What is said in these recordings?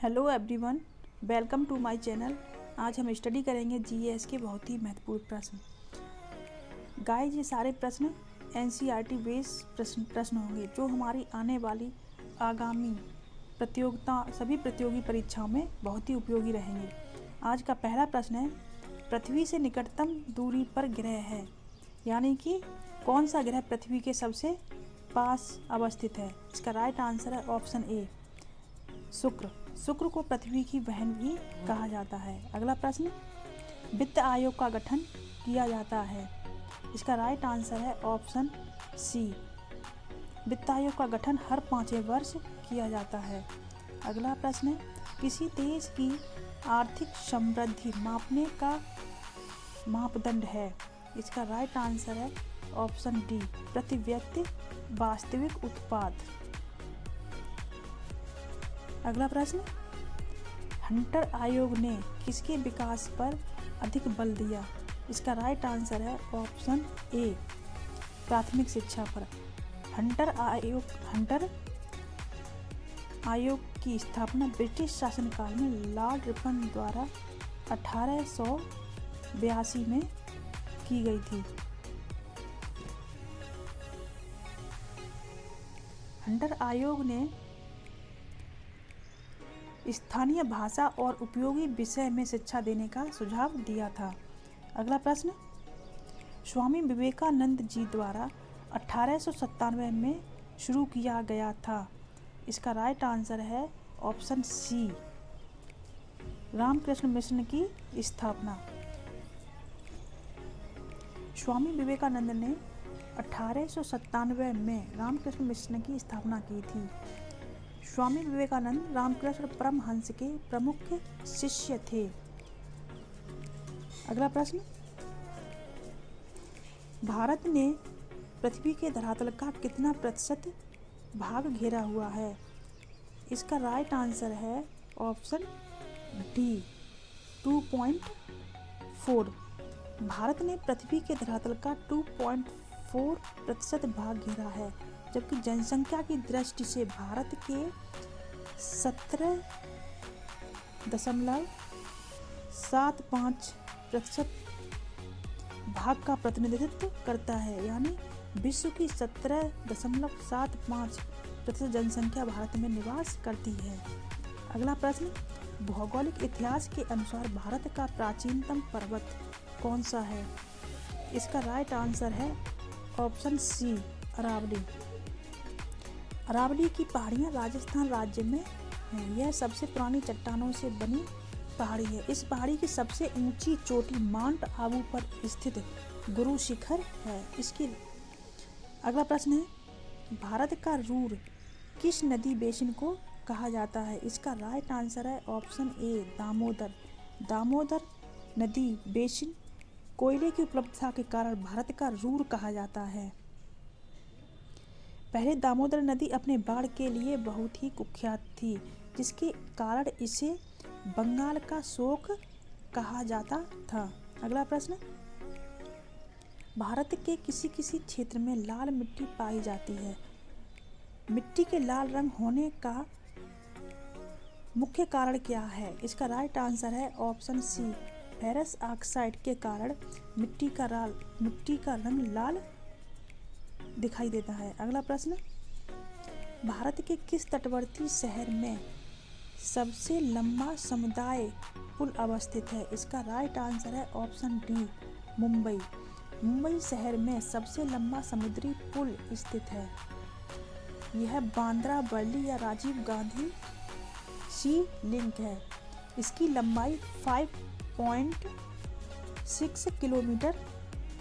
Hello everyone, welcome to my channel. आज हम study करेंगे जीएस के बहुत ही महत्वपूर्ण प्रश्न। गाइस, ये सारे प्रश्न एनसीईआरटी बेस्ड प्रश्न होंगे जो हमारी आने वाली आगामी सभी प्रतियोगी परीक्षाओं में बहुत ही उपयोगी रहेंगे। आज का पहला प्रश्न है, पृथ्वी से निकटतम दूरी पर ग्रह है, यानी कि कौन सा ग्रह पृथ्वी के सबसे पास अवस्थित है। इसका राइट आंसर है ऑप्शन ए, शुक्र। शुक्र को पृथ्वी की बहन भी कहा जाता है। अगला प्रश्न, वित्त आयोग का गठन किया जाता है। इसका राइट आंसर है ऑप्शन सी, वित्त आयोग का गठन हर 5वें वर्ष किया जाता है। अगला प्रश्न है, किसी देश की आर्थिक समृद्धि मापने का मापदंड है। इसका राइट आंसर है ऑप्शन डी, प्रति व्यक्ति वास्तविक उत्पाद। अगला प्रश्न, हंटर आयोग ने किसके विकास पर अधिक बल दिया। इसका राइट आंसर है ऑप्शन ए, प्राथमिक शिक्षा पर। हंटर आयोग की स्थापना ब्रिटिश शासनकाल में लॉर्ड रिपन द्वारा 1882 में की गई थी। हंटर आयोग ने स्थानीय भाषा और उपयोगी विषय में शिक्षा देने का सुझाव दिया था। अगला प्रश्न, स्वामी विवेकानंद जी द्वारा 1897 में शुरू किया गया था। इसका राइट आंसर है ऑप्शन सी, रामकृष्ण मिशन की स्थापना। स्वामी विवेकानंद ने 1897 में रामकृष्ण मिशन की स्थापना की थी। स्वामी विवेकानंद रामकृष्ण परमहंस के प्रमुख शिष्य थे। अगला प्रश्न, भारत ने पृथ्वी के धरातल का कितना प्रतिशत भाग घेरा हुआ है। इसका राइट आंसर है ऑप्शन डी, 2.4। भारत ने पृथ्वी के धरातल का 2.4% भाग घेरा है, जबकि जनसंख्या की दृष्टि से भारत के 17.75% भाग का प्रतिनिधित्व करता है, यानी विश्व की 17.75% जनसंख्या भारत में निवास करती है। अगला प्रश्न, भौगोलिक इतिहास के अनुसार भारत का प्राचीनतम पर्वत कौन सा है। इसका राइट आंसर है ऑप्शन सी, अरावली। अरावली की पहाड़ियाँ राजस्थान राज्य में हैं। यह सबसे पुरानी चट्टानों से बनी पहाड़ी है। इस पहाड़ी की सबसे ऊंची चोटी माउंट आबू पर स्थित गुरु शिखर है। इसकी अगला प्रश्न है, भारत का रूर किस नदी बेसिन को कहा जाता है। इसका राइट आंसर है ऑप्शन ए, दामोदर। दामोदर नदी बेसिन कोयले की उपलब्धता के कारण भारत का रूर कहा जाता है। पहले दामोदर नदी अपने बाढ़ के लिए बहुत ही कुख्यात थी, जिसके कारण इसे बंगाल का शोक कहा जाता था। अगला प्रश्न, भारत के किसी किसी क्षेत्र में लाल मिट्टी पाई जाती है। मिट्टी के लाल रंग होने का मुख्य कारण क्या है। इसका राइट आंसर है ऑप्शन सी, फेरस ऑक्साइड के कारण मिट्टी का रंग लाल दिखाई देता है। अगला प्रश्न, भारत के किस तटवर्ती शहर में सबसे लंबा समुदाय पुल अवस्थित है। इसका राइट आंसर है ऑप्शन डी, मुंबई। मुंबई शहर में सबसे लंबा समुद्री पुल स्थित है। यह बांद्रा वर्ली या राजीव गांधी सी लिंक है। इसकी लंबाई 5.6 किलोमीटर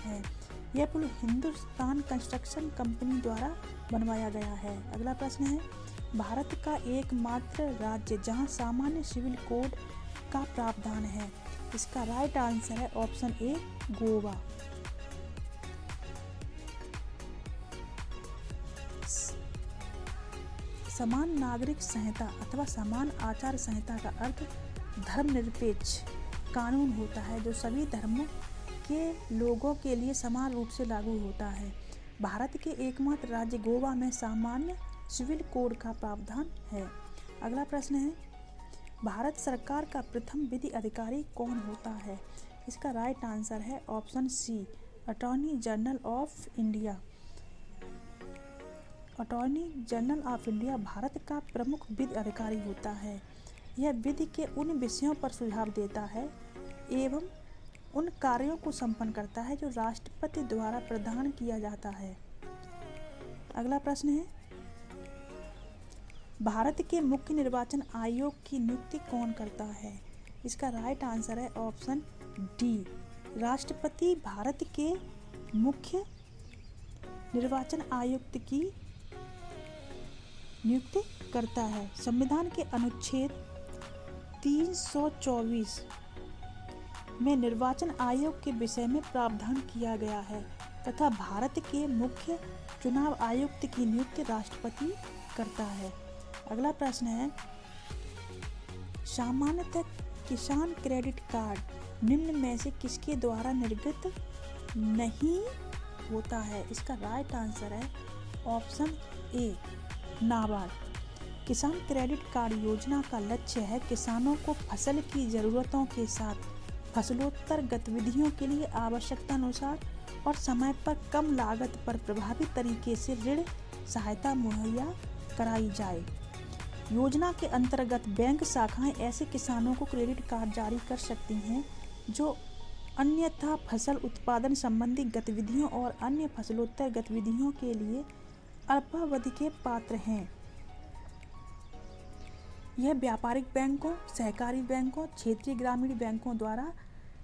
है। यह पुल हिंदुस्तान कंस्ट्रक्शन कंपनी द्वारा बनवाया गया है। अगला प्रश्न है, भारत का एकमात्र राज्य जहां सामान्य सिविल कोड का प्रावधान है। इसका राइट आंसर है ऑप्शन ए, गोवा। समान नागरिक संहिता अथवा समान आचार संहिता का अर्थ धर्मनिरपेक्ष कानून होता है, जो सभी धर्मों के लोगों के लिए समान रूप से लागू होता है। भारत के एकमात्र राज्य गोवा में सामान्य सिविल कोड का प्रावधान है। अगला प्रश्न है, भारत सरकार का प्रथम विधि अधिकारी कौन होता है? इसका राइट आंसर है option C, attorney general of India. Attorney general of India Bharat का प्रमुख विधि अधिकारी होता है। यह विधि के उन विषयों पर सुझाव देता है एवं उन कार्यों को संपन्न करता है जो राष्ट्रपति द्वारा प्रदान किया जाता है। अगला प्रश्न है, भारत के मुख्य निर्वाचन आयोग की नियुक्ति कौन करता है? इसका राइट आंसर है ऑप्शन डी, राष्ट्रपति भारत के मुख्य निर्वाचन आयुक्त की नियुक्ति करता है। संविधान के अनुच्छेद 324 में निर्वाचन आयोग के विषय में प्रावधान किया गया है तथा भारत के मुख्य चुनाव आयुक्त की नियुक्ति राष्ट्रपति करता है। अगला प्रश्न है, सामान्यतः किसान क्रेडिट कार्ड निम्न में से किसके द्वारा निर्गत नहीं होता है? इसका राइट आंसर है ऑप्शन ए, नाबार्ड। किसान क्रेडिट कार्ड योजना का लक्ष्य है किसानों को फसल की ज़रूरतों के साथ फसलोत्तर गतिविधियों के लिए आवश्यकतानुसार और समय पर कम लागत पर प्रभावी तरीके से ऋण सहायता मुहैया कराई जाए। योजना के अंतर्गत बैंक शाखाएं ऐसे किसानों को क्रेडिट कार्ड जारी कर सकती हैं जो अन्यथा फसल उत्पादन संबंधी गतिविधियों और अन्य फसलोत्तर गतिविधियों के लिए अल्पावधि के पात्र हैं। यह व्यापारिक बैंकों, सहकारी बैंकों, क्षेत्रीय ग्रामीण बैंकों द्वारा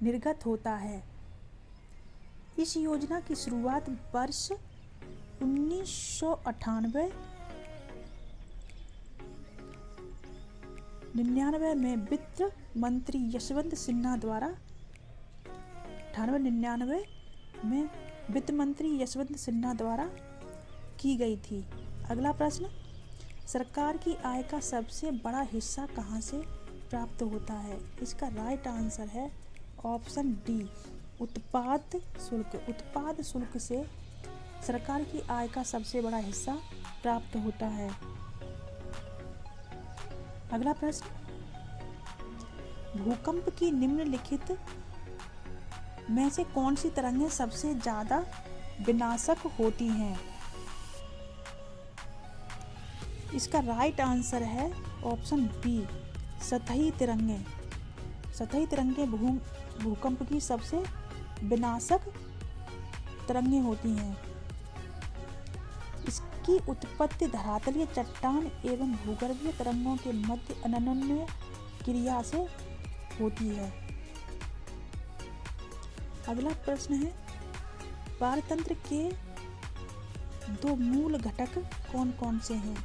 निर्गत होता है। इस योजना की शुरुआत वर्ष 1998-99 में वित्त मंत्री यशवंत सिन्हा द्वारा 98-99 में वित्त मंत्री यशवंत सिन्हा द्वारा की गई थी। अगला प्रश्न, सरकार की आय का सबसे बड़ा हिस्सा कहाँ से प्राप्त होता है? इसका राइट आंसर है ऑप्शन डी, उत्पाद शुल्क। उत्पाद शुल्क से सरकार की आय का सबसे बड़ा हिस्सा प्राप्त होता है। अगला प्रश्न, भूकंप की निम्नलिखित में से कौन सी तरंगें सबसे ज्यादा विनाशक होती हैं? इसका राइट आंसर है ऑप्शन बी, सतही तरंगें। सतही तरंगें भूकंप की सबसे विनाशक तरंगें होती हैं। इसकी उत्पत्ति धरातलीय चट्टान एवं भूगर्भीय तरंगों के मध्य अनन्य क्रिया से होती है। अगला प्रश्न है, पारतंत्र के दो मूल घटक कौन कौन से हैं?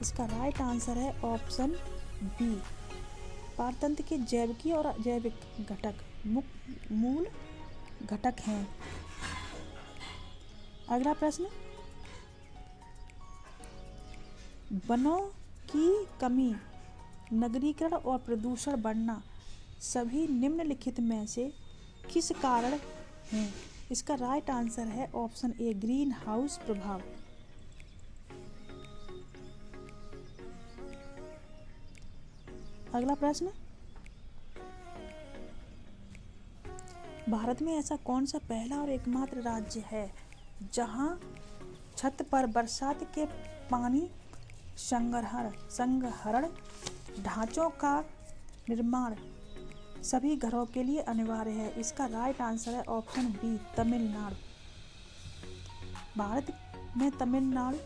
इसका राइट आंसर है ऑप्शन बी, पारतंत्र के जैविकीय और अजैविक घटक मूल घटक हैं। अगला प्रश्न, वनों की कमी, नगरीकरण और प्रदूषण बढ़ना सभी निम्नलिखित में से किस कारण हैं? इसका राइट आंसर है ऑप्शन ए, ग्रीन हाउस प्रभाव। अगला प्रश्न, भारत में ऐसा कौन सा पहला और एकमात्र राज्य है जहां छत पर बरसात के पानी संग्रहण ढांचों का निर्माण सभी घरों के लिए अनिवार्य है? इसका राइट आंसर है ऑप्शन बी, तमिलनाडु। भारत में तमिलनाडु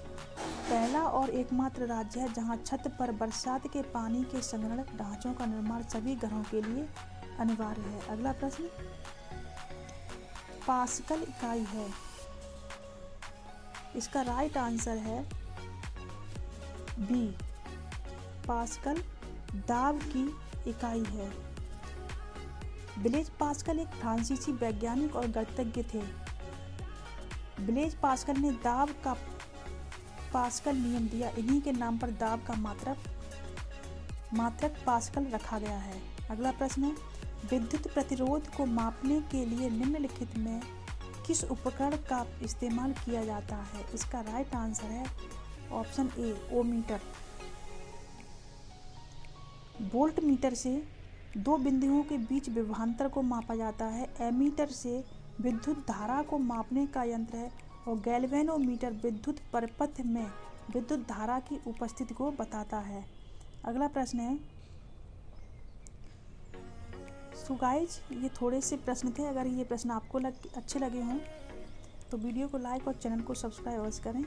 पहला और एकमात्र राज्य है जहां छत पर बरसात के पानी के संग्रहण ढांचों का निर्माण सभी घरों के लिए अनिवार्य है। अगला प्रश्न, पास्कल इकाई है? इसका राइट आंसर है बी, पास्कल दाब की इकाई है। ब्लेज पास्कल एक फ्रांसीसी वैज्ञानिक और गणितज्ञ थे। ब्लेज पास्कल ने दाब का पास्कल नियम दिया। इन्हीं के नाम पर दाब का मात्रक पास्कल रखा गया है। अगला प्रश्न है, विद्युत प्रतिरोध को मापने के लिए निम्नलिखित में किस उपकरण का इस्तेमाल किया जाता है? इसका राइट आंसर है ऑप्शन ए, ओमीटर। वोल्ट मीटर से दो बिंदुओं के बीच विभवांतर को मापा जाता है। एमीटर से विद्युत धारा को मापने का यंत्र है। और गैल्वेनोमीटर विद्युत परिपथ में विद्युत धारा की उपस्थिति को बताता है। अगला प्रश्न है, सो गाइज ये थोड़े से प्रश्न थे। अगर ये प्रश्न आपको अच्छे लगे हों तो वीडियो को लाइक और चैनल को सब्सक्राइब अवश्य करें।